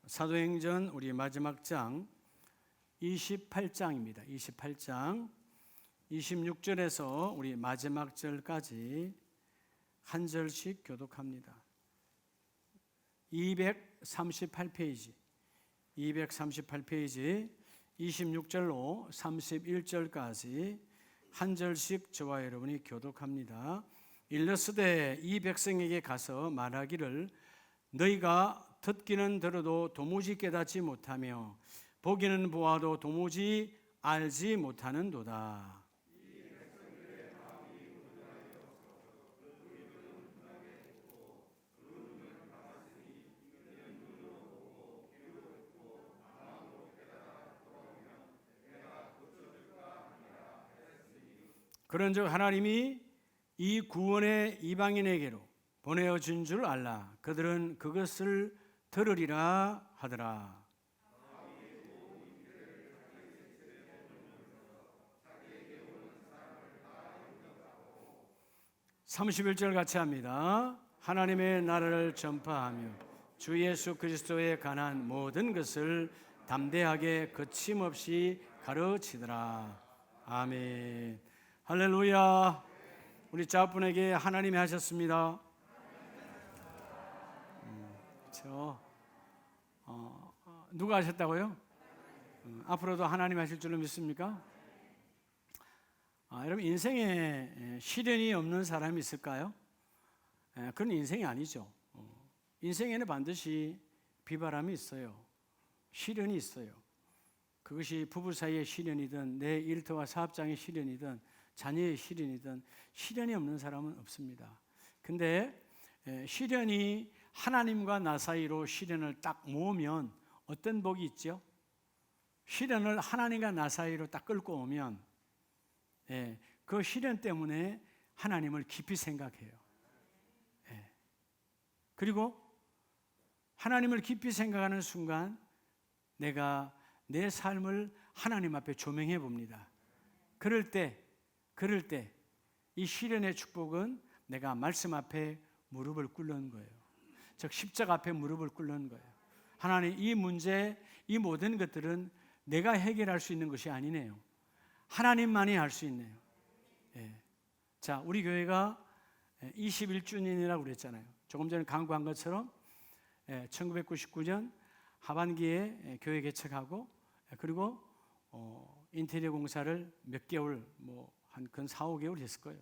사도행전 우리 마지막 장 28장입니다. 28장 26절에서 우리 마지막 절까지 한 절씩 교독합니다. 238페이지 26절로 31절까지 한 절씩 저와 여러분이 교독합니다. 일러스되 이 백성에게 가서 말하기를 너희가 듣기는 들어도 도무지 깨닫지 못하며 보기는 보아도 도무지 알지 못하는도다. 그런즉 하나님이 이 구원의 이방인에게로 보내어 준 줄 알라. 그들은 그것을 들으리라 하더라. 31절 같이 합니다. 하나님의 나라를 전파하며 주 예수 그리스도에 관한 모든 것을 담대하게 거침없이 가르치더라. 아멘. 할렐루야. 우리 자분에게 하나님이 하셨습니다. 그렇죠. 누가 하셨다고요? 앞으로도 하나님 하실 줄로 믿습니까? 여러분 인생에 시련이 없는 사람이 있을까요? 그건 인생이 아니죠. 인생에는 반드시 비바람이 있어요. 시련이 있어요. 그것이 부부 사이의 시련이든 내 일터와 사업장의 시련이든 자녀의 시련이든 시련이 없는 사람은 없습니다. 근데 시련이 하나님과 나 사이로 시련을 딱 모으면 어떤 복이 있죠? 시련을 하나님과 나 사이로 딱 끌고 오면 그 시련 때문에 하나님을 깊이 생각해요. 그리고 하나님을 깊이 생각하는 순간 내가 내 삶을 하나님 앞에 조명해 봅니다. 그럴 때 이 시련의 축복은 내가 말씀 앞에 무릎을 꿇는 거예요. 즉 십자가 앞에 무릎을 꿇는 거예요. 하나님, 이 문제, 이 모든 것들은 내가 해결할 수 있는 것이 아니네요. 하나님만이 할 수 있네요. 자, 우리 교회가 21주년이라고 그랬잖아요. 조금 전에 강구한 것처럼 1999년 하반기에 교회 개척하고 그리고 인테리어 공사를 몇 개월 한 근 4, 5개월 했을 거예요.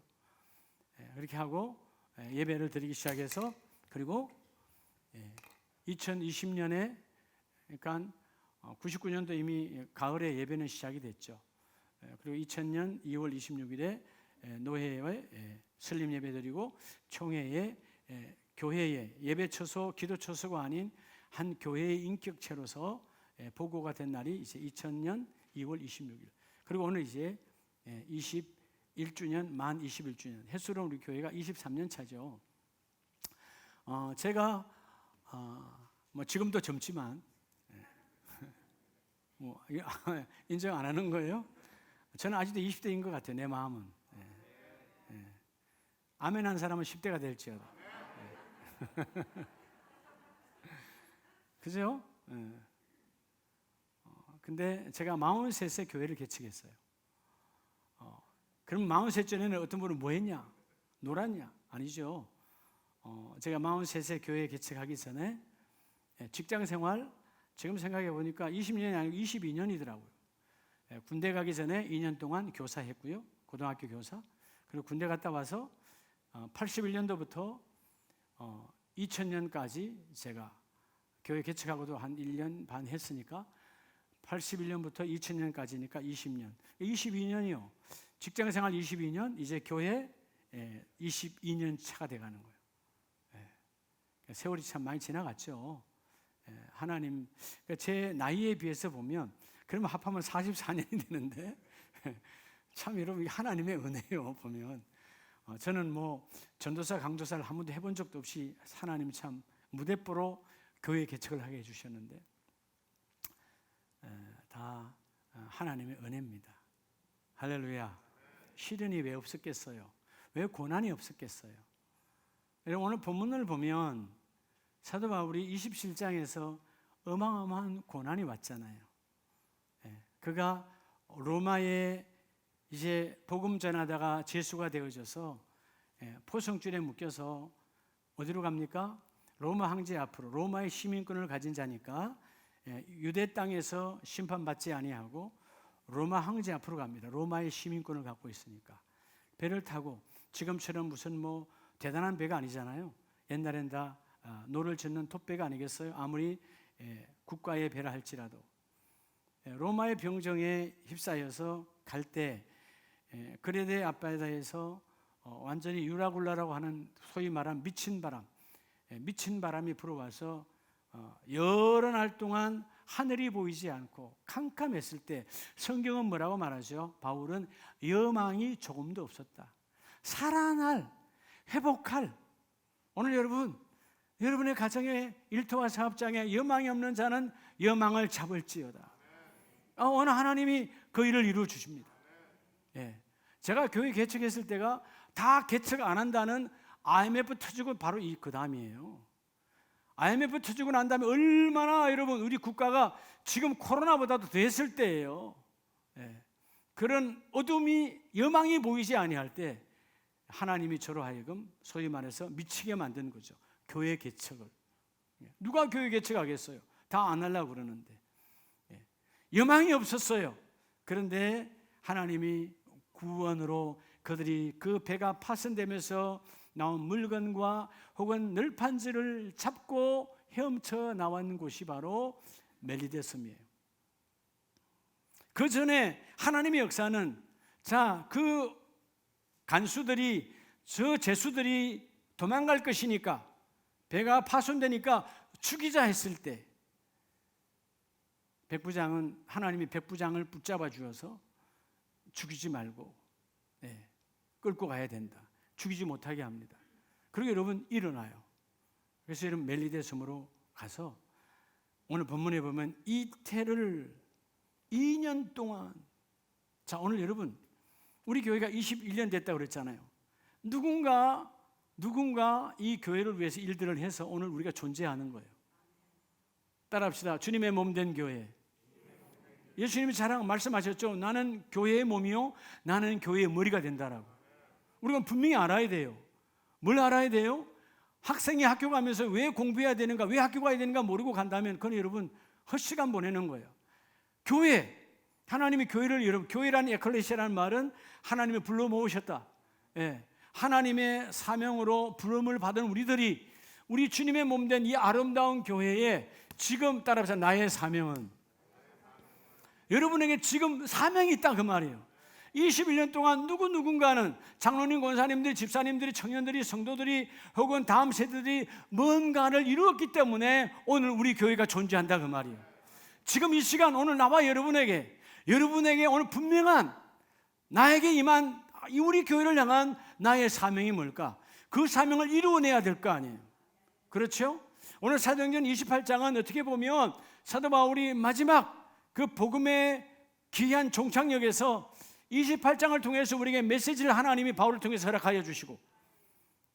그렇게 하고 예배를 드리기 시작해서 그리고 2020년에 그러니까 99년도 이미 가을에 예배는 시작이 됐죠. 그리고 2000년 2월 26일에 노회에 설립 예배 드리고 총회에 교회의 예배 처소, 기도 처소가 아닌 한 교회의 인격체로서 보고가 된 날이 이제 2000년 2월 26일. 그리고 오늘 이제 21주년, 만 21주년. 햇수로 우리 교회가 23년 차죠. 제가 지금도 젊지만 인정 안 하는 거예요. 저는 아직도 20대인 것 같아요. 내 마음은. 아멘 한 사람은 10대가 될지어다. 그죠? 근데 제가 43세 교회를 개척했어요. 그럼 43전에는 어떤 분은 뭐 했냐? 놀았냐? 아니죠. 제가 43세 교회 개척하기 전에 직장 생활, 지금 생각해 보니까 20년이 아니고 22년이더라고요. 군대 가기 전에 2년 동안 교사했고요. 고등학교 교사. 그리고 군대 갔다 와서 81년도부터 2000년까지 제가 교회 개척하고도 한 1년 반 했으니까 81년부터 2000년까지니까 20년. 22년이요. 직장생활 22년, 이제 교회 22년 차가 돼가는 거예요. 세월이 참 많이 지나갔죠. 하나님, 제 나이에 비해서 보면 그러면 합하면 44년이 되는데 참 여러분 하나님의 은혜요. 보면 저는 전도사, 강도사를 한 번도 해본 적도 없이 하나님 참 무대뽀로 교회 개척을 하게 해주셨는데 다 하나님의 은혜입니다. 할렐루야. 시련이 왜 없었겠어요? 왜 고난이 없었겠어요? 여러분 오늘 본문을 보면 사도 바울이 27장에서 어마어마한 고난이 왔잖아요. 그가 로마에 이제 복음 전하다가 죄수가 되어져서 포성줄에 묶여서 어디로 갑니까? 로마 황제 앞으로. 로마의 시민권을 가진 자니까 유대 땅에서 심판받지 아니하고 로마 황제 앞으로 갑니다. 로마의 시민권을 갖고 있으니까 배를 타고, 지금처럼 무슨 뭐 대단한 배가 아니잖아요. 옛날엔 다 노를 젓는 톱배가 아니겠어요? 아무리 국가의 배라 할지라도. 로마의 병정에 휩싸여서 갈 때 그레데 앞바다에서 완전히 유라굴라라고 하는 소위 말하는 미친 바람이 불어와서 여러 날 동안 하늘이 보이지 않고 캄캄했을 때 성경은 뭐라고 말하죠? 바울은 여망이 조금도 없었다. 살아날, 회복할. 오늘 여러분의 가정의 일터와 사업장에 여망이 없는 자는 여망을 잡을지어다. 오늘 하나님이 그 일을 이루어 주십니다. 제가 교회 개척했을 때가 다 개척 안 한다는 IMF 터지고 바로 그 다음이에요. IMF 터지고 난 다음에 얼마나 여러분 우리 국가가 지금 코로나보다도 더 했을 때예요. 그런 어둠이 여망이 보이지 아니할 때 하나님이 저로 하여금 소위 말해서 미치게 만든 거죠. 교회 개척을. 누가 교회 개척하겠어요? 다 안 하려고 그러는데. 여망이 없었어요. 그런데 하나님이 구원으로 그들이 그 배가 파손되면서 나온 물건과 혹은 널판지를 잡고 헤엄쳐 나온 곳이 바로 멜리데 섬이에요. 그 전에 하나님의 역사는 그 간수들이, 저 죄수들이 도망갈 것이니까, 배가 파손되니까 죽이자 했을 때 하나님이 백부장을 붙잡아 주어서 죽이지 말고 끌고 가야 된다. 죽이지 못하게 합니다. 그리고 여러분 일어나요. 그래서 여러분 멜리데 섬으로 가서 오늘 본문에 보면 이태를 2년 동안, 자 오늘 여러분 우리 교회가 21년 됐다고 그랬잖아요. 누군가 이 교회를 위해서 일들을 해서 오늘 우리가 존재하는 거예요. 따라합시다. 주님의 몸된 교회. 예수님이 말씀하셨죠. 나는 교회의 몸이요 나는 교회의 머리가 된다라고. 우리가 분명히 알아야 돼요. 뭘 알아야 돼요? 학생이 학교 가면서 왜 공부해야 되는가, 왜 학교 가야 되는가 모르고 간다면 그건 여러분 헛시간 보내는 거예요. 교회, 하나님이 교회를, 여러분 교회라는 에클레시아라는 말은 하나님이 불러 모으셨다. 하나님의 사명으로 부름을 받은 우리들이 우리 주님의 몸된 이 아름다운 교회에 지금 따라서 나의 사명은, 여러분에게 지금 사명이 있다 그 말이에요. 21년 동안 누군가는 장로님, 권사님들이, 집사님들이, 청년들이, 성도들이 혹은 다음 세대들이 뭔가를 이루었기 때문에 오늘 우리 교회가 존재한다 그 말이에요. 지금 이 시간 오늘 나와 여러분에게 오늘 분명한 나에게 임한 우리 교회를 향한 나의 사명이 뭘까? 그 사명을 이루어내야 될 거 아니에요. 그렇죠? 오늘 사도행전 28장은 어떻게 보면 사도 바울이 마지막 그 복음의 귀한 종착역에서 28장을 통해서 우리에게 메시지를 하나님이 바울을 통해서 허락하여 주시고,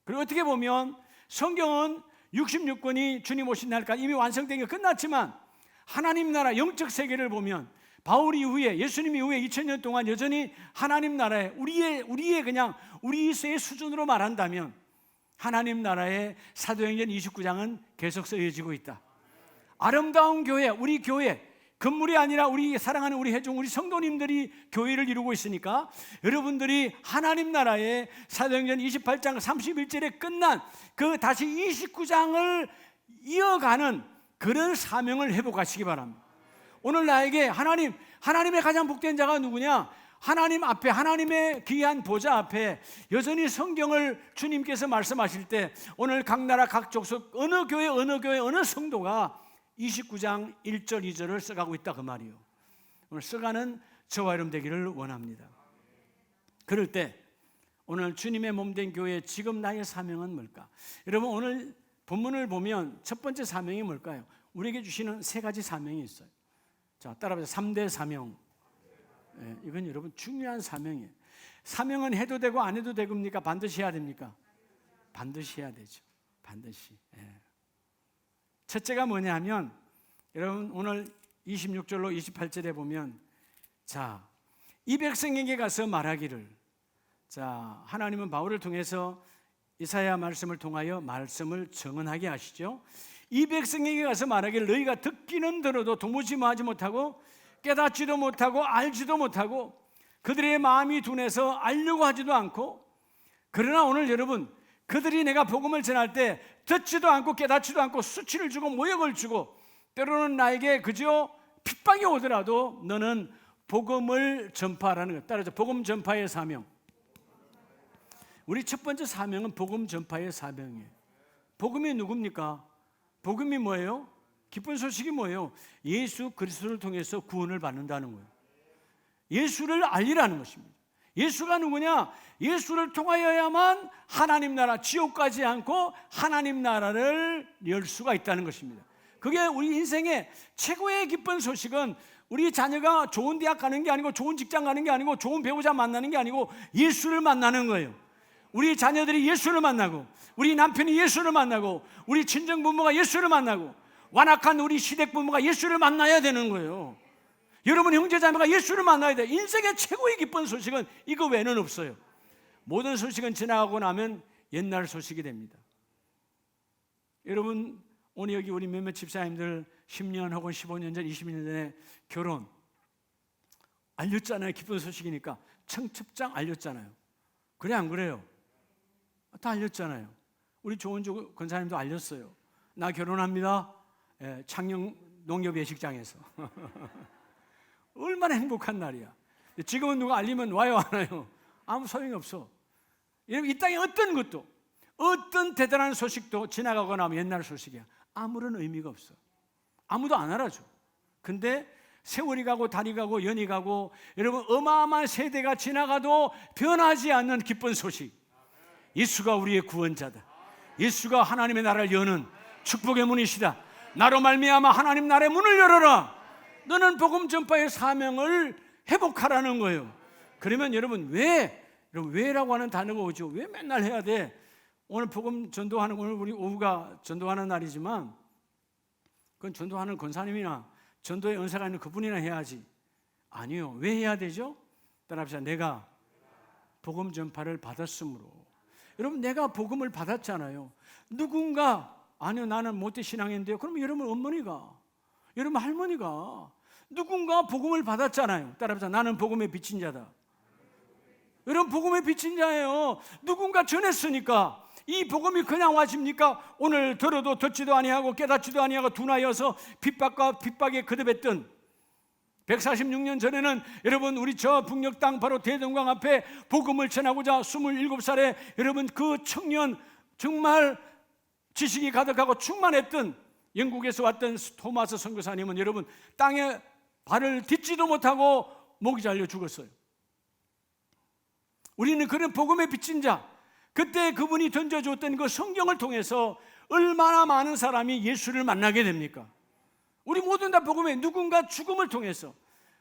그리고 어떻게 보면 성경은 66권이 주님 오신 날까지 이미 완성된 게 끝났지만 하나님 나라 영적 세계를 보면 바울 이후에, 예수님 이후에 2000년 동안 여전히 하나님 나라에 우리의 그냥 우리의 수준으로 말한다면 하나님 나라의 사도행전 29장은 계속 쓰여지고 있다. 아름다운 교회, 우리 교회, 건물이 아니라 우리 사랑하는 우리 회중, 우리 성도님들이 교회를 이루고 있으니까 여러분들이 하나님 나라의 사도행전 28장 31절에 끝난 그 다시 29장을 이어가는 그런 사명을 회복하시기 바랍니다. 오늘 나에게 하나님의 가장 복된 자가 누구냐? 하나님 앞에, 하나님의 귀한 보좌 앞에 여전히 성경을 주님께서 말씀하실 때 오늘 각 나라 각 족속 어느 교회 어느 성도가 29장 1절 2절을 써가고 있다 그 말이에요. 오늘 써가는 저와 여러분 되기를 원합니다. 그럴 때 오늘 주님의 몸된 교회 지금 나의 사명은 뭘까? 여러분 오늘 본문을 보면 첫 번째 사명이 뭘까요? 우리에게 주시는 세 가지 사명이 있어요. 자, 따라해보세요. 3대 사명. 이건 여러분 중요한 사명이에요. 사명은 해도 되고 안 해도 됩니까? 반드시 해야 됩니까? 반드시 해야 되죠. 반드시. 첫째가 뭐냐 하면 여러분 오늘 26절로 28절에 보면 자, 이 백성에게 가서 말하기를, 자, 하나님은 바울을 통해서 이사야 말씀을 통하여 말씀을 정언하게 하시죠. 이 백성에게 가서 말하기를 너희가 듣기는 들어도 도무지 하지 못하고 깨닫지도 못하고 알지도 못하고 그들의 마음이 둔해서 알려고 하지도 않고, 그러나 오늘 여러분 그들이 내가 복음을 전할 때 듣지도 않고 깨닫지도 않고 수치를 주고 모욕을 주고 때로는 나에게 그저 핍박이 오더라도 너는 복음을 전파하라는 것. 따라서 복음 전파의 사명. 우리 첫 번째 사명은 복음 전파의 사명이에요. 복음이 누굽니까? 복음이 뭐예요? 기쁜 소식이 뭐예요? 예수 그리스도를 통해서 구원을 받는다는 거예요. 예수를 알리라는 것입니다. 예수가 누구냐? 예수를 통하여야만 하나님 나라, 지옥 가지 않고 하나님 나라를 열 수가 있다는 것입니다. 그게 우리 인생의 최고의 기쁜 소식은 우리 자녀가 좋은 대학 가는 게 아니고 좋은 직장 가는 게 아니고 좋은 배우자 만나는 게 아니고 예수를 만나는 거예요. 우리 자녀들이 예수를 만나고 우리 남편이 예수를 만나고 우리 친정 부모가 예수를 만나고 완악한 우리 시댁 부모가 예수를 만나야 되는 거예요. 여러분 형제자매가 예수를 만나야 돼요. 인생의 최고의 기쁜 소식은 이거 외에는 없어요. 모든 소식은 지나가고 나면 옛날 소식이 됩니다. 여러분 오늘 여기 우리 몇몇 집사님들 10년 혹은 15년 전 20년 전에 결혼 알렸잖아요. 기쁜 소식이니까 청첩장 알렸잖아요. 그래 안 그래요? 다 알렸잖아요. 우리 조은주 권사님도 알렸어요. 나 결혼합니다. 창녕 농협 예식장에서. 얼마나 행복한 날이야. 지금은 누가 알리면 와요 안 와요? 아무 소용이 없어. 이 땅에 어떤 것도 어떤 대단한 소식도 지나가고 나면 옛날 소식이야. 아무런 의미가 없어. 아무도 안 알아줘. 근데 세월이 가고 달이 가고 연이 가고 여러분 어마어마한 세대가 지나가도 변하지 않는 기쁜 소식. 예수가 우리의 구원자다. 예수가 하나님의 나라를 여는 축복의 문이시다. 나로 말미암아 하나님 나라의 문을 열어라. 너는 복음 전파의 사명을 회복하라는 거예요. 그러면 여러분 왜라고 하는 단어가 오죠. 왜 맨날 해야 돼? 오늘 복음 전도하는, 오늘 우리 오후가 전도하는 날이지만 그건 전도하는 권사님이나 전도의 은사가 있는 그분이나 해야지. 아니요. 왜 해야 되죠? 따라합시다. 내가 복음 전파를 받았으므로. 여러분 내가 복음을 받았잖아요. 누군가 아니요 나는 못된 신앙인데요. 그러면 여러분 어머니가, 여러분 할머니가 누군가 복음을 받았잖아요. 따라합시다. 나는 복음의 빚진 자다. 여러분 복음의 빚진 자예요. 누군가 전했으니까. 이 복음이 그냥 와집니까? 오늘 들어도 듣지도 아니하고 깨닫지도 아니하고 둔하여서 핍박에 거듭했던 146년 전에는 여러분 우리 저 북녘 땅 바로 대동강 앞에 복음을 전하고자 27살에 여러분 그 청년 정말 지식이 가득하고 충만했던 영국에서 왔던 토마스 선교사님은 여러분 땅에 발을 딛지도 못하고 목이 잘려 죽었어요. 우리는 그런 복음에 빚진 자, 그때 그분이 던져줬던 그 성경을 통해서 얼마나 많은 사람이 예수를 만나게 됩니까? 우리 모든 다 복음에 누군가 죽음을 통해서.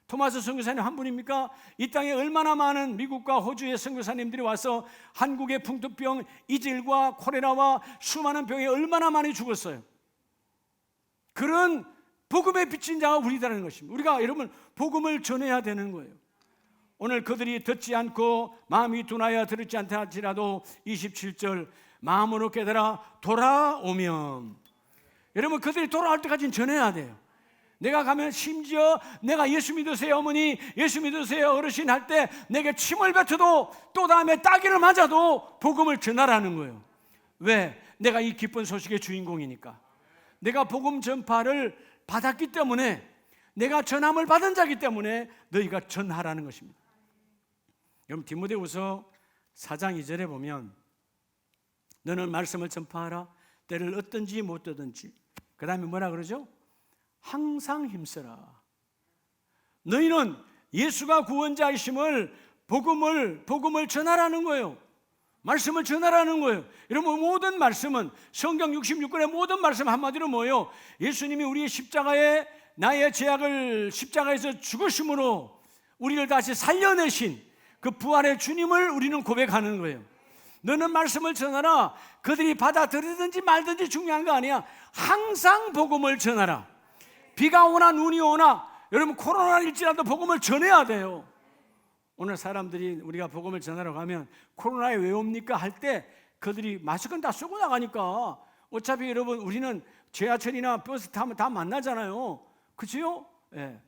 토마스 선교사님 한 분입니까? 이 땅에 얼마나 많은 미국과 호주의 선교사님들이 와서 한국의 풍토병, 이질과 콜레라와 수많은 병에 얼마나 많이 죽었어요. 그런 복음에 빚진 자가 우리다라는 것입니다. 우리가 여러분 복음을 전해야 되는 거예요. 오늘 그들이 듣지 않고 마음이 둔하여 들었지 않다 할지라도 27절 마음으로 깨달아 돌아오면, 여러분 그들이 돌아올 때까지는 전해야 돼요. 내가 가면 심지어 내가 예수 믿으세요 어머니, 예수 믿으세요 어르신 할 때 내게 침을 뱉어도 또 다음에 따기를 맞아도 복음을 전하라는 거예요. 왜? 내가 이 기쁜 소식의 주인공이니까. 내가 복음 전파를 받았기 때문에, 내가 전함을 받은 자이기 때문에 너희가 전하라는 것입니다. 여러분 디모데후서 4장 2절에 보면 너는 말씀을 전파하라. 때를 얻든지 못 얻든지. 그 다음에 뭐라 그러죠? 항상 힘써라. 너희는 예수가 구원자이심을 복음을 전하라는 거예요. 말씀을 전하라는 거예요. 여러분 모든 말씀은 성경 66권의 모든 말씀 한마디로 뭐예요? 예수님이 우리의 십자가에 나의 죄악을 십자가에서 죽으심으로 우리를 다시 살려내신 그 부활의 주님을 우리는 고백하는 거예요. 너는 말씀을 전하라. 그들이 받아들이든지 말든지 중요한 거 아니야. 항상 복음을 전하라. 비가 오나 눈이 오나 여러분 코로나일지라도 복음을 전해야 돼요. 오늘 사람들이 우리가 복음을 전하러 가면 코로나에 왜 옵니까? 할 때 그들이 마스크는 다 쓰고 나가니까 어차피 여러분 우리는 지하철이나 버스 타면 다 만나잖아요. 그치요? 예.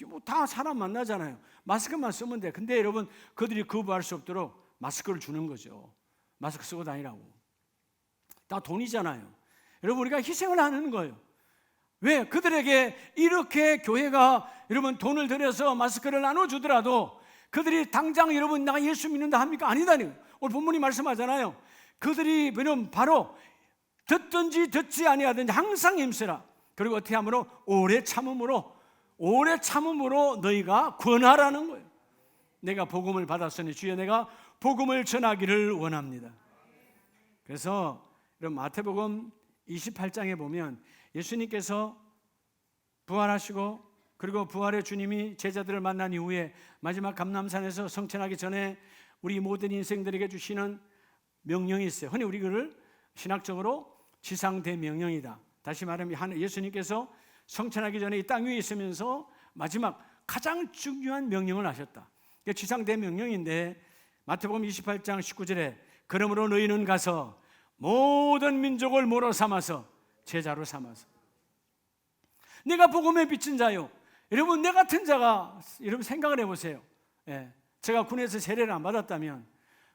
뭐 다 사람 만나잖아요. 마스크만 쓰면 돼. 근데 여러분 그들이 거부할 수 없도록 마스크를 주는 거죠. 마스크 쓰고 다니라고. 다 돈이잖아요. 여러분 우리가 희생을 하는 거예요. 왜? 그들에게 이렇게 교회가 여러분 돈을 들여서 마스크를 나눠주더라도 그들이 당장 여러분 나 예수 믿는다 합니까? 아니다니요. 오늘 본문이 말씀하잖아요. 그들이 바로 듣든지 듣지 아니하든지 항상 힘쓰라. 그리고 어떻게 하므로? 오래 참음으로 너희가 권하라는 거예요. 내가 복음을 받았으니 주여 내가 복음을 전하기를 원합니다. 그래서 여러분 마태복음 28장에 보면 예수님께서 부활하시고 그리고 부활의 주님이 제자들을 만난 이후에 마지막 감람산에서 성천하기 전에 우리 모든 인생들에게 주시는 명령이 있어요. 흔히 우리 그를 신학적으로 지상대명령이다. 다시 말하면 예수님께서 성천하기 전에 이 땅 위에 있으면서 마지막 가장 중요한 명령을 하셨다. 지상대명령인데 마태복음 28장 19절에 그러므로 너희는 가서 모든 민족을 모로 삼아서 제자로 삼아서. 내가 복음에 비친 자요. 여러분 내 같은 자가 여러분 생각을 해보세요. 예. 제가 군에서 세례를 안 받았다면,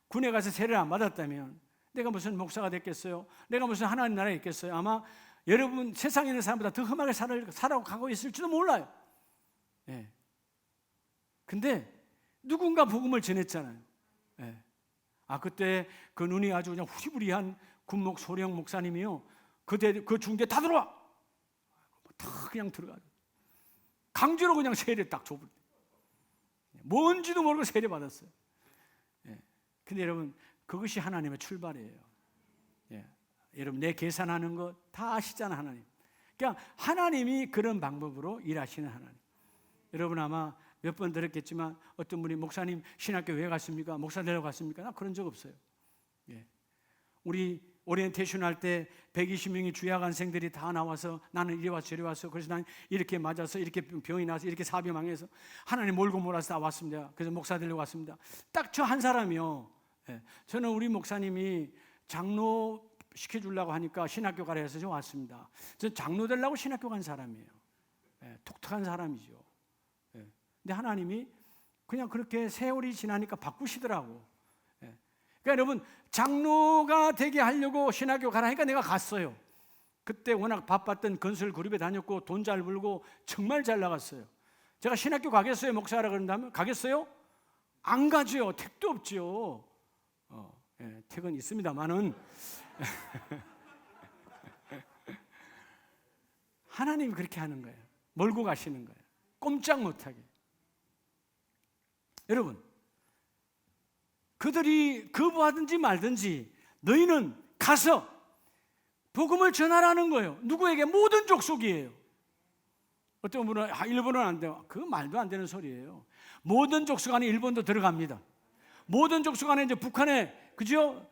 군에 가서 세례를 안 받았다면 내가 무슨 목사가 됐겠어요? 내가 무슨 하나님 나라에 있겠어요? 아마 여러분 세상에 있는 사람보다 더 험하게 살아가고 있을지도 몰라요. 예. 근데 누군가 복음을 전했잖아요. 예. 그때 그 눈이 아주 그냥 후리부리한 군목 소령 목사님이요. 그 중대 다 들어와. 다 그냥 들어가. 강제로 그냥 세례 딱 줘버려. 뭔지도 모르고 세례 받았어요. 예. 근데 여러분 그것이 하나님의 출발이에요. 예. 여러분 내 계산하는 거 다 아시잖아 하나님. 그러니까 하나님이 그런 방법으로 일하시는 하나님. 여러분 아마 몇 번 들었겠지만 어떤 분이 목사님 신학교 왜 갔습니까? 목사 되려고 갔습니까? 나 그런 적 없어요. 예. 우리 오리엔테이션 할 때 120명이 주야관생들이 다 나와서 나는 이리 와서 저리 와서 그래서 난 이렇게 맞아서 이렇게 병이 나서 이렇게 사비 망해서 하나님 몰고 몰아서 다 왔습니다. 그래서 목사 되려고 왔습니다. 딱 저 한 사람이요. 예. 저는 우리 목사님이 장로 시켜주려고 하니까 신학교 가라 해서 저 왔습니다. 저 장로 되려고 신학교 간 사람이에요. 예. 독특한 사람이죠. 예. 근데 하나님이 그냥 그렇게 세월이 지나니까 바꾸시더라고. 예. 그러니까 여러분 장로가 되게 하려고 신학교 가라 하니까 내가 갔어요. 그때 워낙 바빴던 건설 그룹에 다녔고 돈 잘 벌고 정말 잘 나갔어요. 제가 신학교 가겠어요? 목사하라 그런다면 가겠어요? 안 가죠. 택도 없죠. 예, 택은 있습니다만은 하나님이 그렇게 하는 거예요. 몰고 가시는 거예요. 꼼짝 못하게. 여러분 그들이 거부하든지 말든지 너희는 가서 복음을 전하라는 거예요. 누구에게? 모든 족속이에요. 어떤 분은 일본은 안 돼요. 그 말도 안 되는 소리예요. 모든 족속 안에 일본도 들어갑니다. 모든 족속 안에 이제 북한에 그죠?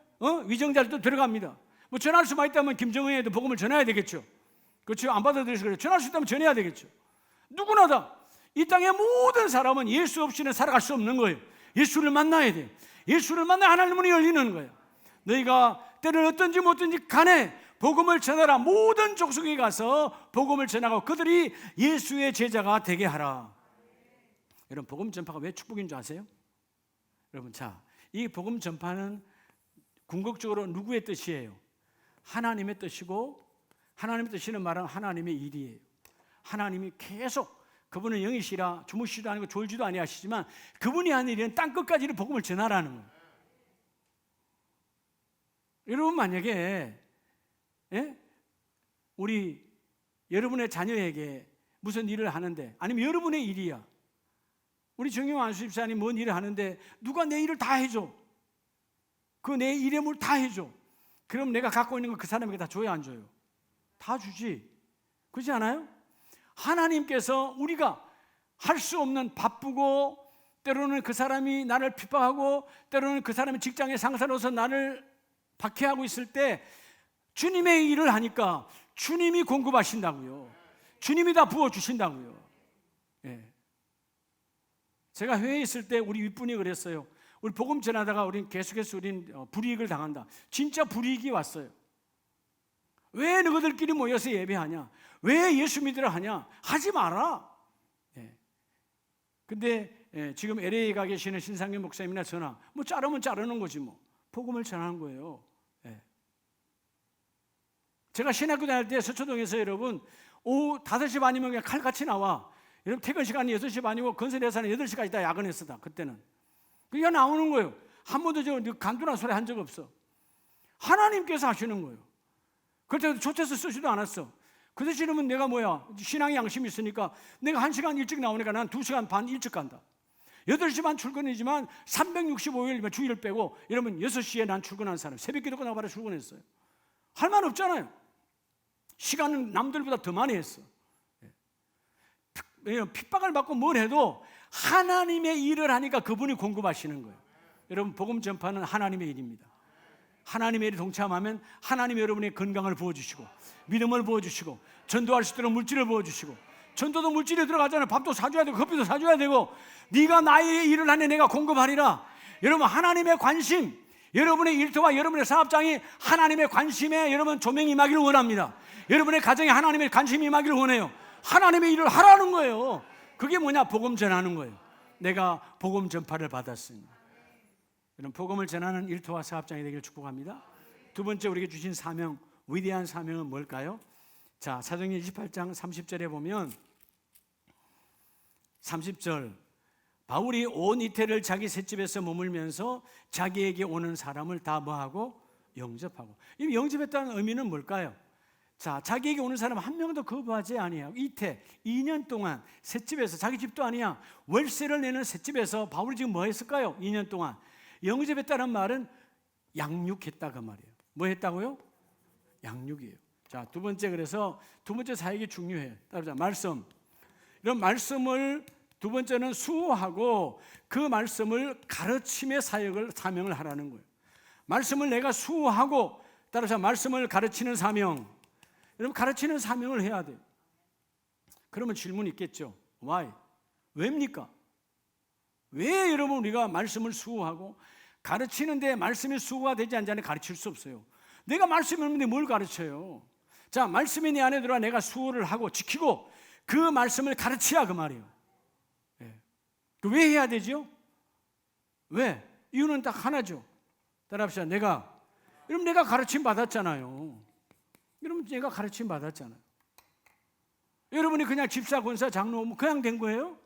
위정자들도 들어갑니다. 뭐 전할 수만 있다면 김정은에도 복음을 전해야 되겠죠. 그렇죠? 안 받아들여서 그래요. 전할 수 있다면 전해야 되겠죠. 누구나 다 이 땅의 모든 사람은 예수 없이는 살아갈 수 없는 거예요. 예수를 만나야 돼요. 예수를 만나야 하나님 문이 열리는 거예요. 너희가 때를 어떤지 못든지 간에 복음을 전하라. 모든 족속에 가서 복음을 전하고 그들이 예수의 제자가 되게 하라. 여러분 복음 전파가 왜 축복인 줄 아세요? 여러분 자, 이 복음 전파는 궁극적으로 누구의 뜻이에요? 하나님의 뜻이고 하나님의 뜻이는 말은 하나님의 일이에요. 하나님이 계속 그분은 영이시라 주무시지도 아니고 졸지도 아니하시지만 그분이 하는 일은 땅끝까지 복음을 전하라는 거예요. 여러분 만약에 우리 여러분의 자녀에게 무슨 일을 하는데 아니면 여러분의 일이야. 우리 정영 안수집사님 뭔 일을 하는데 누가 내 일을 다 해줘. 그 내 일의 물 다 해줘. 그럼 내가 갖고 있는 거 그 사람에게 다 줘야 안 줘요? 다 주지. 그렇지 않아요? 하나님께서 우리가 할 수 없는 바쁘고 때로는 그 사람이 나를 핍박하고 때로는 그 사람이 직장의 상사로서 나를 박해하고 있을 때 주님의 일을 하니까 주님이 공급하신다고요. 주님이 다 부어주신다고요. 예. 제가 해외에 있을 때 우리 윗분이 그랬어요. 우리 복음 전하다가 우린 계속해서 불이익을 당한다. 진짜 불이익이 왔어요. 왜 너희들끼리 모여서 예배하냐? 왜 예수 믿으러 하냐? 하지 마라. 예. 근데 지금 LA 가 계시는 신상균 목사님이나 저나 뭐 자르면 자르는 거지 뭐. 복음을 전하는 거예요. 예. 제가 신학교 다닐 때 서초동에서 여러분 오후 5시 반이면 그냥 칼같이 나와. 여러분 퇴근 시간이 6시 반이고 건설회사는 8시까지 다 야근했었다. 그때는. 그게 나오는 거예요. 한 번도 저 간두란 소리 한 적 없어. 하나님께서 하시는 거예요. 그때 조처서 쓰지도 않았어. 그 대신에는 내가 뭐야? 신앙의 양심이 있으니까 내가 1시간 일찍 나오니까 난 2시간 반 일찍 간다. 8시 반 출근이지만 365일 주일 빼고 이러면 6시에 난 출근한 사람. 새벽 기도 끝나고 바로 출근했어요. 할 말 없잖아요. 시간은 남들보다 더 많이 했어. 핍박을 받고 뭘 해도 하나님의 일을 하니까 그분이 공급하시는 거예요. 여러분 복음 전파는 하나님의 일입니다. 하나님의 일에 동참하면 하나님이 여러분의 건강을 부어주시고 믿음을 부어주시고 전도할 수 있도록 물질을 부어주시고 전도도 물질이 들어가잖아요. 밥도 사줘야 되고 커피도 사줘야 되고 네가 나의 일을 하니 내가 공급하리라. 여러분 하나님의 관심, 여러분의 일터와 여러분의 사업장이 하나님의 관심에 여러분 조명이 임하기를 원합니다. 여러분의 가정에 하나님의 관심이 임하기를 원해요. 하나님의 일을 하라는 거예요. 그게 뭐냐? 복음 전하는 거예요. 내가 복음 전파를 받았으니. 여러분 복음을 전하는 일터와 사업장이 되기를 축복합니다. 두 번째 우리에게 주신 사명, 위대한 사명은 뭘까요? 자, 사도행전 28장 30절에 보면 30절 바울이 온 이태를 자기 셋집에서 머물면서 자기에게 오는 사람을 다 뭐하고? 영접하고. 이 영접했다는 의미는 뭘까요? 자, 자기에게 오는 사람 한 명도 거부하지 아니하고 이태 2년 동안 셋집에서 자기 집도 아니야 월세를 내는 셋집에서 바울이 지금 뭐 했을까요? 2년 동안 영접했다는 말은 양육했다 그 말이에요. 뭐 했다고요? 양육이에요. 자, 두 번째 그래서 두 번째 사역이 중요해요. 따라서 말씀. 이런 말씀을 두 번째는 수호하고 그 말씀을 가르침의 사명을 하라는 거예요. 말씀을 내가 수호하고 따라서 말씀을 가르치는 사명. 여러분 가르치는 사명을 해야 돼요. 그러면 질문이 있겠죠. Why? 왜입니까? 왜 여러분 우리가 말씀을 수호하고 가르치는데 말씀이 수호가 되지 않지 않으면 가르칠 수 없어요. 내가 말씀이 없는데 뭘 가르쳐요? 자, 말씀이 내 안에 들어와 내가 수호를 하고 지키고 그 말씀을 가르치야 그 말이에요. 예. 왜 해야 되죠? 왜? 이유는 딱 하나죠. 따라합시다. 여러분 내가 가르침 받았잖아요. 여러분 내가 가르침 받았잖아요. 여러분이 그냥 집사, 권사, 장로 그냥 된 거예요?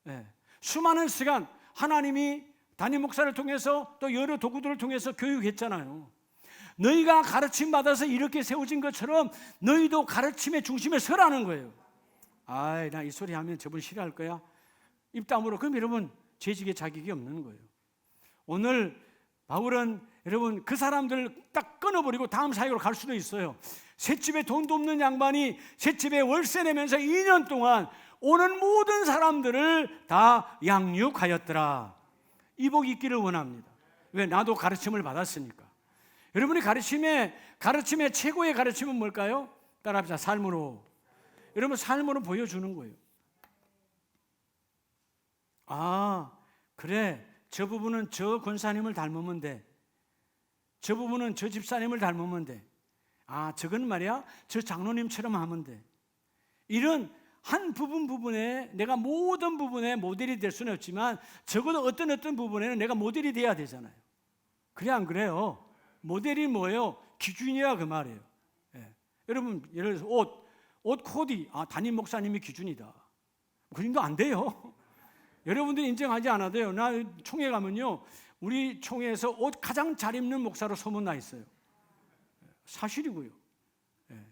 예. 수많은 시간 하나님이 담임 목사를 통해서 또 여러 도구들을 통해서 교육했잖아요. 너희가 가르침 받아서 이렇게 세워진 것처럼 너희도 가르침의 중심에 서라는 거예요. 아이, 나 이 소리 하면 저분 싫어할 거야. 입 다물어. 그럼 여러분 재직의 자격이 없는 거예요. 오늘 바울은 여러분 그 사람들 딱 끊어버리고 다음 사역으로 갈 수도 있어요. 셋집에 돈도 없는 양반이 셋집에 월세 내면서 2년 동안 오는 모든 사람들을 다 양육하였더라. 이 복이 있기를 원합니다. 왜? 나도 가르침을 받았으니까. 여러분이 가르침의 최고의 가르침은 뭘까요? 따라합시다. 삶으로. 여러분 삶으로 보여주는 거예요. 아, 그래. 저 부분은 저 권사님을 닮으면 돼. 저 부분은 저 집사님을 닮으면 돼. 아, 저건 말이야 저 장로님처럼 하면 돼. 이런 한 부분에 내가 모든 부분에 모델이 될 수는 없지만 적어도 어떤 부분에는 내가 모델이 돼야 되잖아요. 그래 안 그래요? 모델이 뭐예요? 기준이야 그 말이에요. 예. 여러분 예를 들어서 옷 코디, 담임 목사님이 기준이다. 그 정도 안 돼요. 여러분들이 인정하지 않아도 돼요. 나 총회 가면요 우리 총회에서 옷 가장 잘 입는 목사로 소문나 있어요. 사실이고요. 예.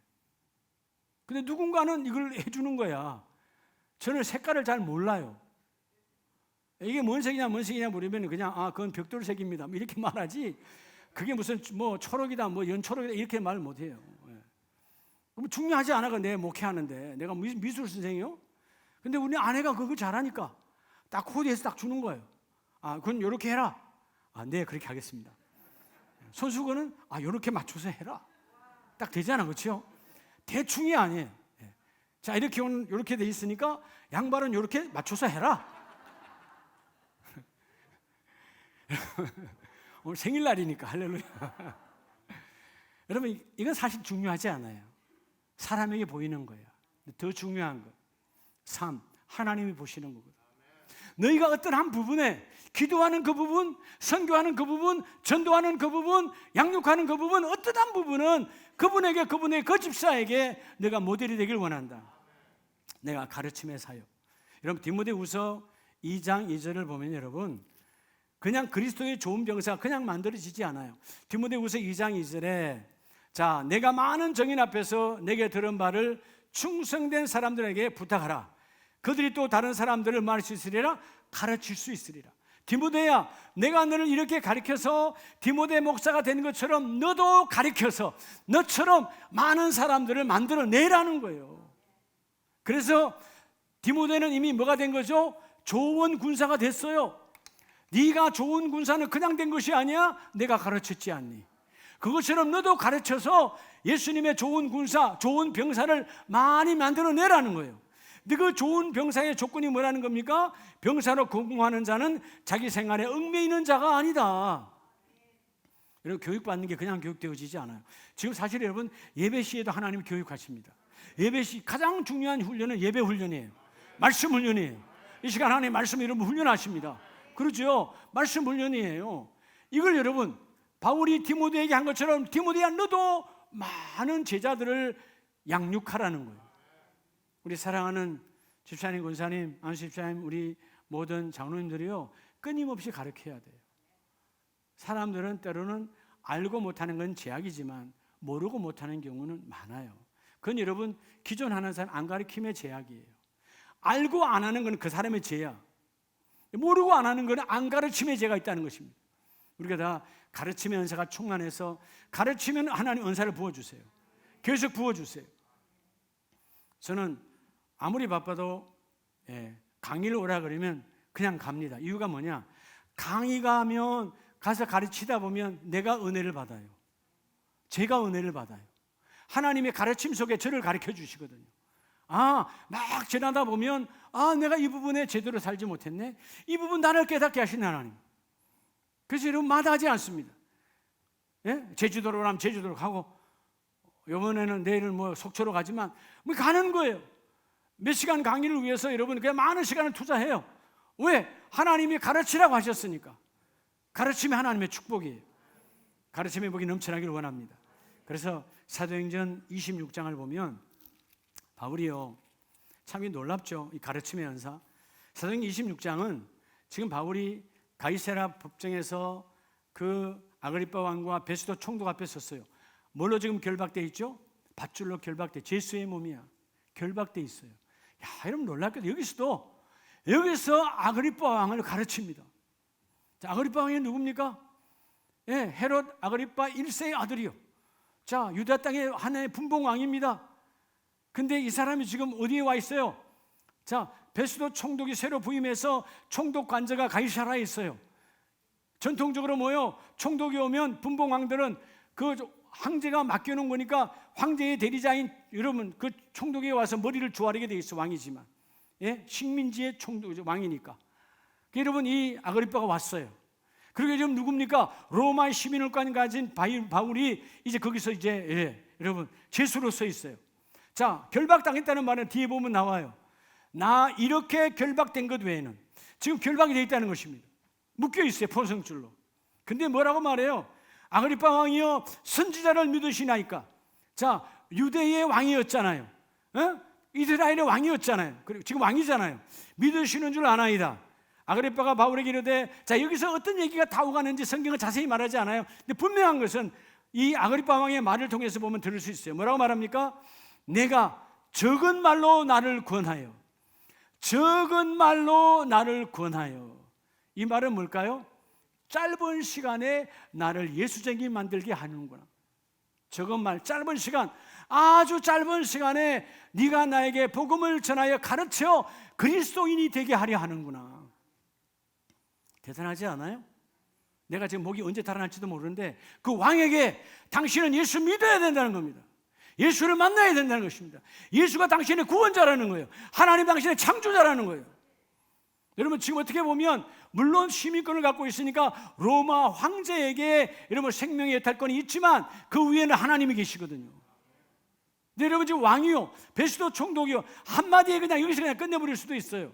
근데 누군가는 이걸 해주는 거야. 저는 색깔을 잘 몰라요. 이게 뭔 색이냐 물으면 그냥 그건 벽돌색입니다 이렇게 말하지. 그게 무슨 뭐 초록이다 뭐 연초록이다 이렇게 말 못해요. 예. 그럼 중요하지 않아. 내 목회하는데 내가 미술 선생이요. 근데 우리 아내가 그거 잘하니까 딱 코디해서 딱 주는 거예요. 그건 이렇게 해라. 네 그렇게 하겠습니다. 손수건은 이렇게 맞춰서 해라. 딱 되잖아, 그렇죠? 대충이 아니에요. 자, 이렇게 돼 있으니까 양발은 이렇게 맞춰서 해라. 오늘 생일날이니까 할렐루야. 여러분, 이건 사실 중요하지 않아요. 사람에게 보이는 거예요. 더 중요한 거 3. 하나님이 보시는 거거든요. 너희가 어떤 한 부분에 기도하는 그 부분, 선교하는 그 부분, 전도하는 그 부분, 양육하는 그 부분, 어떤 한 부분은 그분에게, 그분의 그 집사에게 내가 모델이 되길 원한다. 내가 가르침의 사역. 여러분, 디모데후서 2장 2절을 보면 여러분, 그냥 그리스도의 좋은 병사가 그냥 만들어지지 않아요. 디모데후서 2장 2절에 자, 내가 많은 정인 앞에서 내게 들은 바를 충성된 사람들에게 부탁하라. 그들이 또 다른 사람들을 말할 수 있으리라, 가르칠 수 있으리라. 디모데야, 내가 너를 이렇게 가르쳐서 디모데 목사가 된 것처럼 너도 가르쳐서 너처럼 많은 사람들을 만들어내라는 거예요. 그래서 디모데는 이미 뭐가 된 거죠? 좋은 군사가 됐어요. 네가 좋은 군사는 그냥 된 것이 아니야. 내가 가르쳤지 않니? 그것처럼 너도 가르쳐서 예수님의 좋은 군사, 좋은 병사를 많이 만들어내라는 거예요. 근데 그 좋은 병사의 조건이 뭐라는 겁니까? 병사로 공부하는 자는 자기 생활에 얽매이는 자가 아니다. 여러분, 교육받는 게 그냥 교육되어지지 않아요. 지금 사실 여러분, 예배 시에도 하나님이 교육하십니다. 예배 시 가장 중요한 훈련은 예배 훈련이에요. 말씀 훈련이에요. 이 시간 하나님 말씀 여러분 훈련하십니다. 그렇죠? 말씀 훈련이에요. 이걸 여러분, 바울이 디모데에게 한 것처럼 디모데야, 너도 많은 제자들을 양육하라는 거예요. 우리 사랑하는 집사님, 권사님, 안수 집사님, 우리 모든 장로님들이요, 끊임없이 가르쳐야 돼요. 사람들은 때로는 알고 못하는 건 제약이지만 모르고 못하는 경우는 많아요. 그건 여러분, 기존 하는 사람 안 가르침의 제약이에요. 알고 안 하는 건 그 사람의 죄야. 모르고 안 하는 건 안 가르침의 죄가 있다는 것입니다. 우리가 다 가르침의 은사가 충만해서 가르치면 하나님 은사를 부어주세요. 계속 부어주세요. 저는 아무리 바빠도 강의를 오라 그러면 그냥 갑니다. 이유가 뭐냐? 강의 가면 가서 가르치다 보면 내가 은혜를 받아요. 제가 은혜를 받아요. 하나님의 가르침 속에 저를 가르쳐 주시거든요. 막 지나다 보면 내가 이 부분에 제대로 살지 못했네. 이 부분 나를 깨닫게 하신 하나님. 그래서 여러분, 마다하지 않습니다. 제주도로 가면 제주도로 가고, 이번에는 내일은 속초로 가지만 가는 거예요. 몇 시간 강의를 위해서 여러분 그냥 많은 시간을 투자해요. 왜? 하나님이 가르치라고 하셨으니까. 가르침이 하나님의 축복이에요. 가르침의 복이 넘쳐나기를 원합니다. 그래서 사도행전 26장을 보면 바울이요, 참 놀랍죠. 이 가르침의 연사. 사도행전 26장은 지금 바울이 가이사랴 법정에서 그 아그리빠 왕과 베스도 총독 앞에 섰어요. 뭘로 지금 결박돼 있죠? 밧줄로 결박돼, 죄수의 몸이야. 결박돼 있어요. 여러분 놀랍게도 여기서 아그리빠 왕을 가르칩니다. 자, 아그리빠 왕이 누굽니까? 헤롯 아그리빠 1세의 아들이요. 자, 유다 땅의 하나의 분봉 왕입니다. 근데 이 사람이 지금 어디에 와 있어요? 자, 베스도 총독이 새로 부임해서 총독 관저가 가이사랴에 있어요. 전통적으로 총독이 오면 분봉 왕들은 그 황제가 맡겨놓은 거니까 황제의 대리자인 여러분, 그 총독에 와서 머리를 조아리게 돼 있어. 왕이지만 식민지의 총독 왕이니까. 여러분, 이 아그리빠가 왔어요. 그리고 지금 누굽니까? 로마의 시민을까지 가진 바울이 이제 거기서 여러분 죄수로 서 있어요. 자, 결박당했다는 말은 뒤에 보면 나와요. 나 이렇게 결박된 것 외에는, 지금 결박이 되어 있다는 것입니다. 묶여 있어요, 포성줄로. 근데 뭐라고 말해요? 아그리빠 왕이여, 선지자를 믿으시나이까? 자, 유대의 왕이었잖아요. 이스라엘의 왕이었잖아요. 그리고 지금 왕이잖아요. 믿으시는 줄 아나이다. 아그리빠가 바울에게 이르되, 자, 여기서 어떤 얘기가 다 오가는지 성경은 자세히 말하지 않아요. 근데 분명한 것은 이 아그리빠 왕의 말을 통해서 보면 들을 수 있어요. 뭐라고 말합니까? 내가 적은 말로 나를 권하여, 적은 말로 나를 권하여. 이 말은 뭘까요? 짧은 시간에 나를 예수쟁이 만들게 하는구나. 적은 말, 짧은 시간, 아주 짧은 시간에 네가 나에게 복음을 전하여 가르쳐 그리스도인이 되게 하려 하는구나. 대단하지 않아요? 내가 지금 목이 언제 달아날지도 모르는데 그 왕에게 당신은 예수 믿어야 된다는 겁니다. 예수를 만나야 된다는 것입니다. 예수가 당신의 구원자라는 거예요. 하나님 당신의 창조자라는 거예요. 여러분 지금 어떻게 보면 물론 시민권을 갖고 있으니까 로마 황제에게 여러분 생명의 예탈권이 있지만 그 위에는 하나님이 계시거든요. 근데 여러분 지금 왕이요, 베스도 총독이요, 한마디에 그냥 여기서 그냥 끝내버릴 수도 있어요.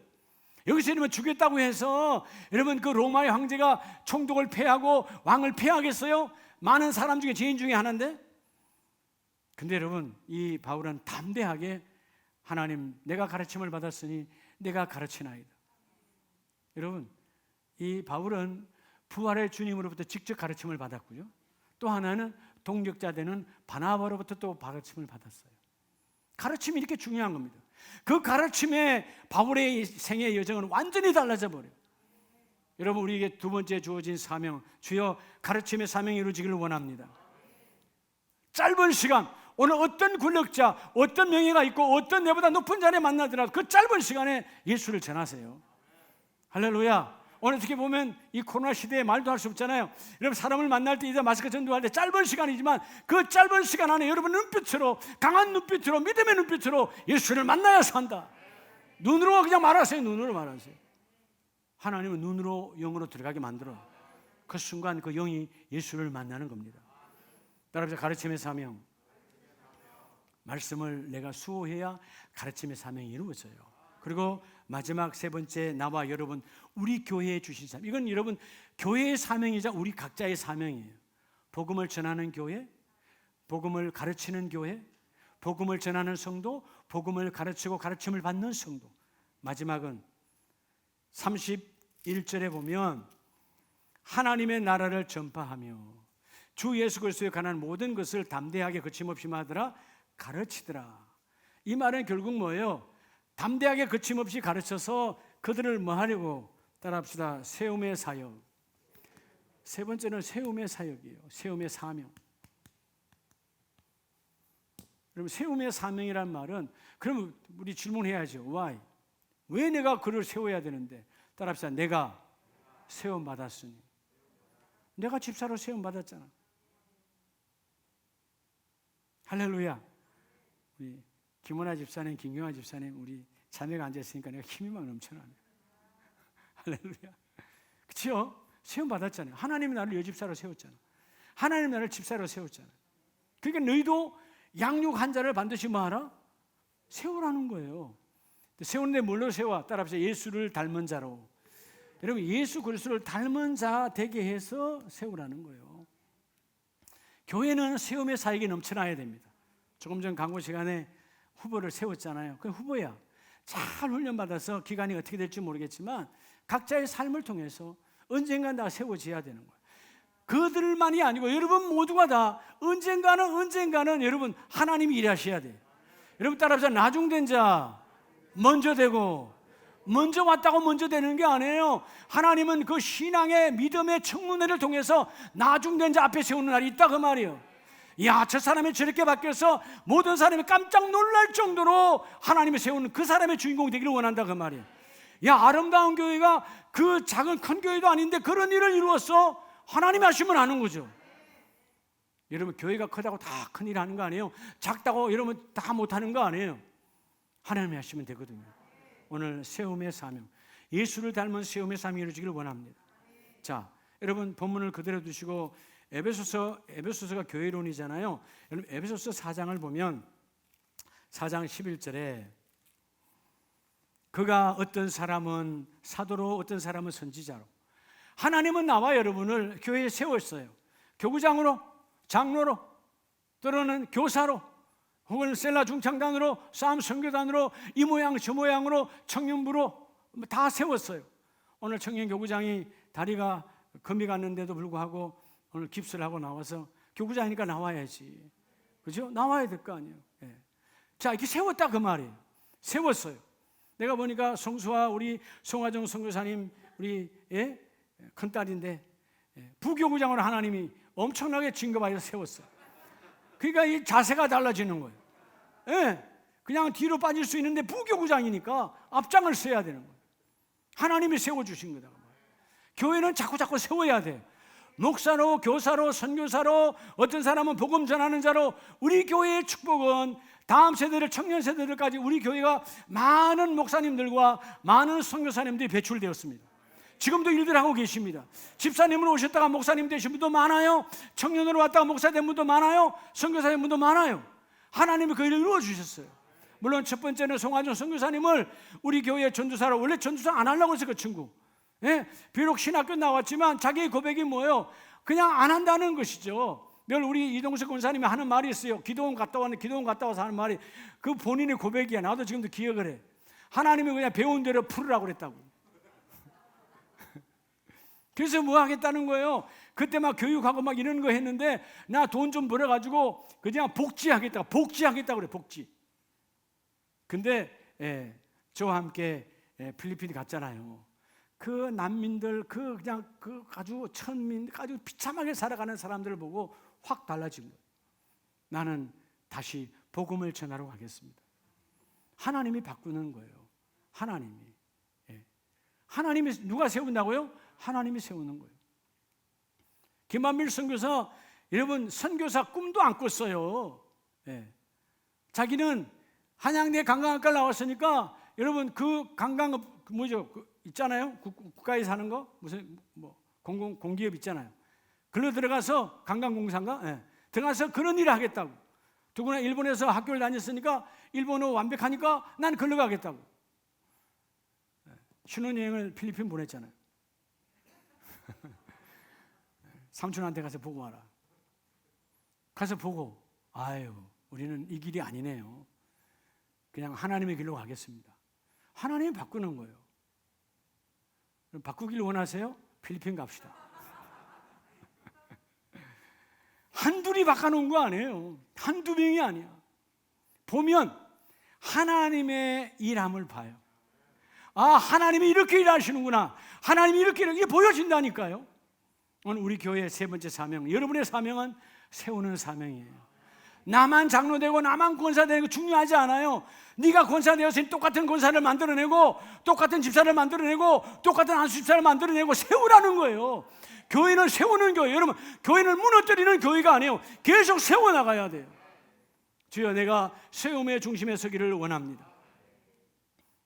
여기서 이러면 죽였다고 해서 여러분 그 로마의 황제가 총독을 패하고 왕을 패하겠어요? 많은 사람 중에 죄인 중에 하나인데. 근데 여러분 이 바울은 담대하게 하나님 내가 가르침을 받았으니 내가 가르치나이다. 여러분 이 바울은 부활의 주님으로부터 직접 가르침을 받았고요, 또 하나는 동역자 되는 바나바로부터 또 가르침을 받았어요. 가르침이 이렇게 중요한 겁니다. 그 가르침에 바울의 생애의 여정은 완전히 달라져 버려요. 여러분 우리에게 두 번째 주어진 사명, 주여 가르침의 사명이 이루어지기를 원합니다. 짧은 시간, 오늘 어떤 권력자, 어떤 명예가 있고 어떤 내보다 높은 자를 만나더라도 그 짧은 시간에 예수를 전하세요. 할렐루야. 오늘 어떻게 보면 이 코로나 시대에 말도 할 수 없잖아요. 여러분 사람을 만날 때 이제 마스크 전도할 때 짧은 시간이지만 그 짧은 시간 안에 여러분 눈빛으로, 강한 눈빛으로, 믿음의 눈빛으로 예수를 만나야 산다. 눈으로 그냥 말하세요. 눈으로 말하세요. 하나님은 눈으로 영으로 들어가게 만들어. 그 순간 그 영이 예수를 만나는 겁니다. 따라서 가르침의 사명, 말씀을 내가 수호해야 가르침의 사명이 이루어져요. 그리고 마지막 세 번째, 나와 여러분 우리 교회에 주신 사명. 이건 여러분 교회의 사명이자 우리 각자의 사명이에요. 복음을 전하는 교회, 복음을 가르치는 교회, 복음을 전하는 성도, 복음을 가르치고 가르침을 받는 성도. 마지막은 31절에 보면 하나님의 나라를 전파하며 주 예수 그리스도에 관한 모든 것을 담대하게 거침없이 말하더라, 가르치더라. 이 말은 결국 뭐예요? 담대하게 거침없이 가르쳐서 그들을 뭐 하려고? 따라합시다. 세움의 사역. 세 번째는 세움의 사역이에요. 세움의 사명. 여러분 세움의 사명이란 말은, 그러면 우리 질문해야죠. Why? 왜 내가 그를 세워야 되는데? 따라합시다. 내가 세움 받았으니. 내가 집사로 세움 받았잖아. 할렐루야. 우리 김원아 집사님, 김경아 집사님, 우리 자매가 앉아있으니까 내가 힘이 막 넘쳐나네. 할렐루야. 그렇죠? 세움 받았잖아요. 하나님이 나를 여집사로 세웠잖아. 하나님이 나를 집사로 세웠잖아. 그러니까 너희도 양육 한 자를 반드시 뭐 하라? 세우라는 거예요. 세우는데 뭘로 세워? 따라합시다. 예수를 닮은 자로. 여러분 예수 그리스도를 닮은 자 되게 해서 세우라는 거예요. 교회는 세움의 사역이 넘쳐나야 됩니다. 조금 전 강고 시간에 후보를 세웠잖아요. 그 후보야. 잘 훈련받아서 기간이 어떻게 될지 모르겠지만 각자의 삶을 통해서 언젠가 다 세워져야 되는 거예요. 그들만이 아니고 여러분 모두가 다 언젠가는 여러분 하나님이 일하셔야 돼요. 여러분 따라합시다. 나중된 자 먼저 되고, 먼저 왔다고 먼저 되는 게 아니에요. 하나님은 그 신앙의 믿음의 청문회를 통해서 나중된 자 앞에 세우는 날이 있다 그 말이에요. 야, 저 사람이 저렇게 바뀌어서 모든 사람이 깜짝 놀랄 정도로 하나님이 세우는 그 사람의 주인공이 되기를 원한다 그 말이에요. 야, 아름다운 교회가 그 작은 큰 교회도 아닌데 그런 일을 이루었어. 하나님이 하시면 하는 거죠. 여러분 교회가 크다고 다 큰 일 하는 거 아니에요. 작다고 여러분 다 못하는 거 아니에요. 하나님이 하시면 되거든요. 오늘 세움의 사명, 예수를 닮은 세움의 사명이 이루어지기를 원합니다. 자, 여러분 본문을 그대로 두시고 에베소서가 교회론이잖아요. 여러분 에베소서 4장을 보면 4장 11절에 그가 어떤 사람은 사도로 어떤 사람은 선지자로, 하나님은 나와 여러분을 교회에 세웠어요. 교구장으로, 장로로, 또는 교사로, 혹은 셀라 중창단으로, 싸움 선교단으로, 이 모양 저 모양으로, 청년부로 다 세웠어요. 오늘 청년교구장이 다리가 금이 갔는데도 불구하고 오늘 깁스를 하고 나와서 교구장이니까 나와야지, 그죠? 나와야 될 거 아니에요. 예. 자, 이렇게 세웠다 그 말이에요. 세웠어요. 내가 보니까 성수와 우리 송하정 선교사님 우리 큰딸인데 부교구장으로 하나님이 엄청나게 진급하여 세웠어요. 그러니까 이 자세가 달라지는 거예요. 예, 그냥 뒤로 빠질 수 있는데 부교구장이니까 앞장을 서야 되는 거예요. 하나님이 세워주신 거다. 교회는 자꾸 세워야 돼요. 목사로, 교사로, 선교사로, 어떤 사람은 복음 전하는 자로, 우리 교회의 축복은 다음 세대들, 청년 세대들까지 우리 교회가 많은 목사님들과 많은 선교사님들이 배출되었습니다. 지금도 일들 하고 계십니다. 집사님으로 오셨다가 목사님 되신 분도 많아요. 청년으로 왔다가 목사 된 분도 많아요. 선교사 된 분도 많아요. 하나님이 그 일을 이루어 주셨어요. 물론 첫 번째는 송하준 선교사님을 우리 교회 전도사로, 원래 전도사 안 하려고 했어요, 그 친구. 예? 비록 신학교 나왔지만 자기의 고백이 뭐예요? 그냥 안 한다는 것이죠. 늘 우리 이동석 권사님이 하는 말이 있어요. 기도원 갔다 와서 하는 말이, 그 본인의 고백이야. 나도 지금도 기억을 해. 하나님이 그냥 배운 대로 풀으라고 그랬다고. 그래서 뭐 하겠다는 거예요? 그때 막 교육하고 막 이런 거 했는데, 나 돈 좀 벌어가지고 그냥 복지하겠다고 그래, 복지. 근데 저와 함께 필리핀 갔잖아요. 그 난민들, 그냥 그 아주 천민, 아주 비참하게 살아가는 사람들을 보고 확 달라진 거예요. 나는 다시 복음을 전하러 가겠습니다. 하나님이 바꾸는 거예요. 하나님이 누가 세운다고요? 하나님이 세우는 거예요. 김만밀 선교사, 여러분 선교사 꿈도 안 꿨어요. 자기는 한양대 관광학과를 나왔으니까, 여러분 그 관광업 뭐죠? 있잖아요. 국가에 사는 거 무슨 뭐 공기업 있잖아요. 글로 들어가서 관광공사인가? 들어가서 그런 일을 하겠다고. 더구나 일본에서 학교를 다녔으니까 일본어 완벽하니까 난 글로 가겠다고. 신혼여행을 필리핀 보냈잖아요. 삼촌한테 가서 보고 와라. 가서 보고, 아유, 우리는 이 길이 아니네요. 그냥 하나님의 길로 가겠습니다. 하나님이 바꾸는 거예요. 바꾸길 원하세요? 필리핀 갑시다. 한둘이 바꿔놓은 거 아니에요. 한두 명이 아니야. 보면 하나님의 일함을 봐요. 아, 하나님이 이렇게 일하시는구나. 하나님이 이렇게 이게 보여진다니까요. 오늘 우리 교회의 세 번째 사명, 여러분의 사명은 세우는 사명이에요. 나만 장로되고 나만 권사되는 거 중요하지 않아요. 네가 권사되었으니 똑같은 권사를 만들어내고, 똑같은 집사를 만들어내고, 똑같은 안수 집사를 만들어내고 세우라는 거예요. 교회는 세우는 교회. 여러분, 교회는 무너뜨리는 교회가 아니에요. 계속 세워나가야 돼요. 주여, 내가 세움의 중심에 서기를 원합니다.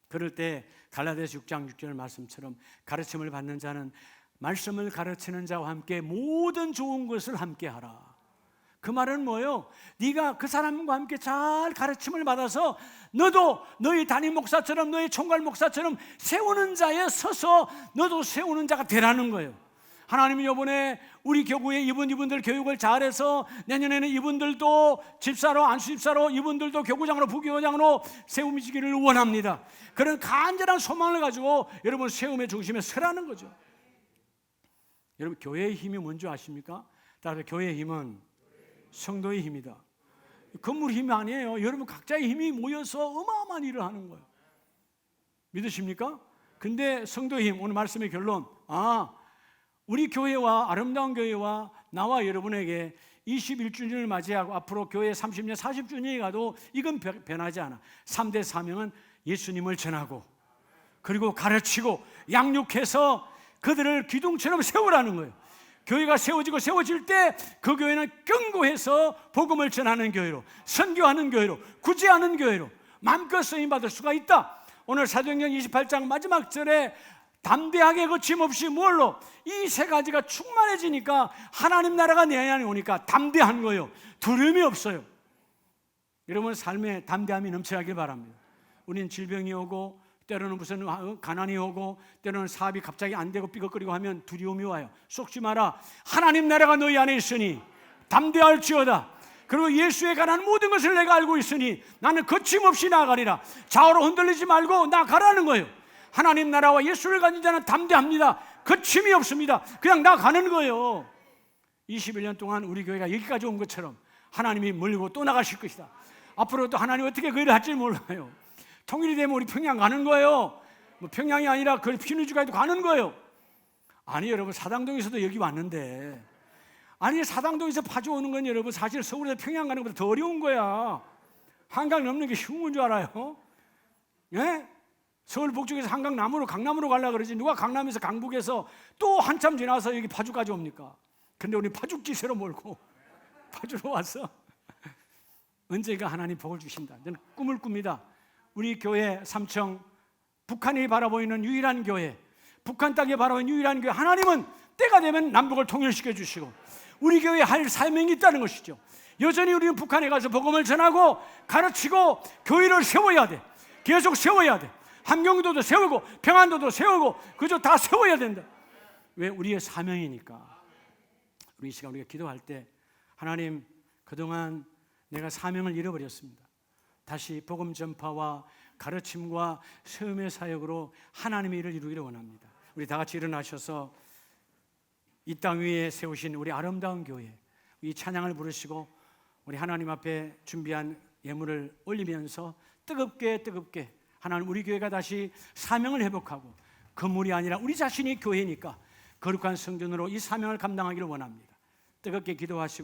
그럴 때 갈라디아서 6장 6절 말씀처럼, 가르침을 받는 자는 말씀을 가르치는 자와 함께 모든 좋은 것을 함께 하라. 그 말은 뭐예요? 네가 그 사람과 함께 잘 가르침을 받아서 너도 너희 담임 목사처럼, 너희 총괄 목사처럼 세우는 자에 서서 너도 세우는 자가 되라는 거예요. 하나님이 이번에 우리 교구에 이분들 교육을 잘해서 내년에는 이분들도 집사로, 안수집사로, 이분들도 교구장으로, 부교장으로 세움이시기를 원합니다. 그런 간절한 소망을 가지고 여러분 세움의 중심에 서라는 거죠. 여러분, 교회의 힘이 뭔지 아십니까? 따라서 교회의 힘은 성도의 힘이다. 건물 힘이 아니에요. 여러분 각자의 힘이 모여서 어마어마한 일을 하는 거예요. 믿으십니까? 근데 성도의 힘, 오늘 말씀의 결론, 우리 교회와, 아름다운 교회와 나와 여러분에게 21주년을 맞이하고 앞으로 교회 30년, 40주년이 가도 이건 변하지 않아. 3대 사명은 예수님을 전하고, 그리고 가르치고 양육해서 그들을 기둥처럼 세우라는 거예요. 교회가 세워질 때 그 교회는 견고해서 복음을 전하는 교회로, 선교하는 교회로, 구제하는 교회로 마음껏 쓰임받을 수가 있다. 오늘 사도행전 28장 마지막 절에 담대하게 거침없이 뭘로? 이 세 가지가 충만해지니까 하나님 나라가 내 안에 오니까 담대한 거예요. 두려움이 없어요. 여러분 삶에 담대함이 넘쳐나길 바랍니다. 우린 질병이 오고, 때로는 무슨 가난이 오고, 때로는 사업이 갑자기 안 되고 삐걱거리고 하면 두려움이 와요. 속지 마라. 하나님 나라가 너희 안에 있으니 담대할지어다. 그리고 예수에 관한 모든 것을 내가 알고 있으니 나는 거침없이 나아가리라. 좌우로 흔들리지 말고 나아가라는 거예요. 하나님 나라와 예수를 가진 자는 담대합니다. 거침이 없습니다. 그냥 나가는 거예요. 21년 동안 우리 교회가 여기까지 온 것처럼 하나님이 멀고 또 나가실 것이다. 앞으로 또 하나님 어떻게 그 일을 할지 몰라요. 통일이 되면 우리 평양 가는 거예요. 뭐 평양이 아니라 그 피누주가에도 가는 거예요. 아니 여러분, 사당동에서도 여기 왔는데, 아니 사당동에서 파주 오는 건 여러분 사실 서울에서 평양 가는 것보다 더 어려운 거야. 한강 넘는 게 쉬운 건 줄 알아요? 예? 서울 북쪽에서 한강 남으로, 강남으로 가려고 그러지 누가 강남에서 강북에서 또 한참 지나서 여기 파주까지 옵니까? 근데 우리 파죽지세로 몰고 파주로 와서 언제가 하나님 복을 주신다. 저는 꿈을 꿉니다. 우리 교회 삼청, 북한이 바라보이는 유일한 교회, 북한 땅에 바라보이는 유일한 교회, 하나님은 때가 되면 남북을 통일시켜 주시고 우리 교회에 할 사명이 있다는 것이죠. 여전히 우리는 북한에 가서 복음을 전하고 가르치고 교회를 세워야 돼. 계속 세워야 돼. 함경도도 세우고 평안도도 세우고 그저 다 세워야 된다. 왜? 우리의 사명이니까. 우리 이 시간 우리가 기도할 때 하나님, 그동안 내가 사명을 잃어버렸습니다. 다시 복음 전파와 가르침과 세움의 사역으로 하나님의 일을 이루기를 원합니다. 우리 다 같이 일어나셔서 이 땅 위에 세우신 우리 아름다운 교회, 이 찬양을 부르시고 우리 하나님 앞에 준비한 예물을 올리면서 뜨겁게 하나님, 우리 교회가 다시 사명을 회복하고 건물이 아니라 우리 자신이 교회니까 거룩한 성전으로 이 사명을 감당하기를 원합니다. 뜨겁게 기도하시고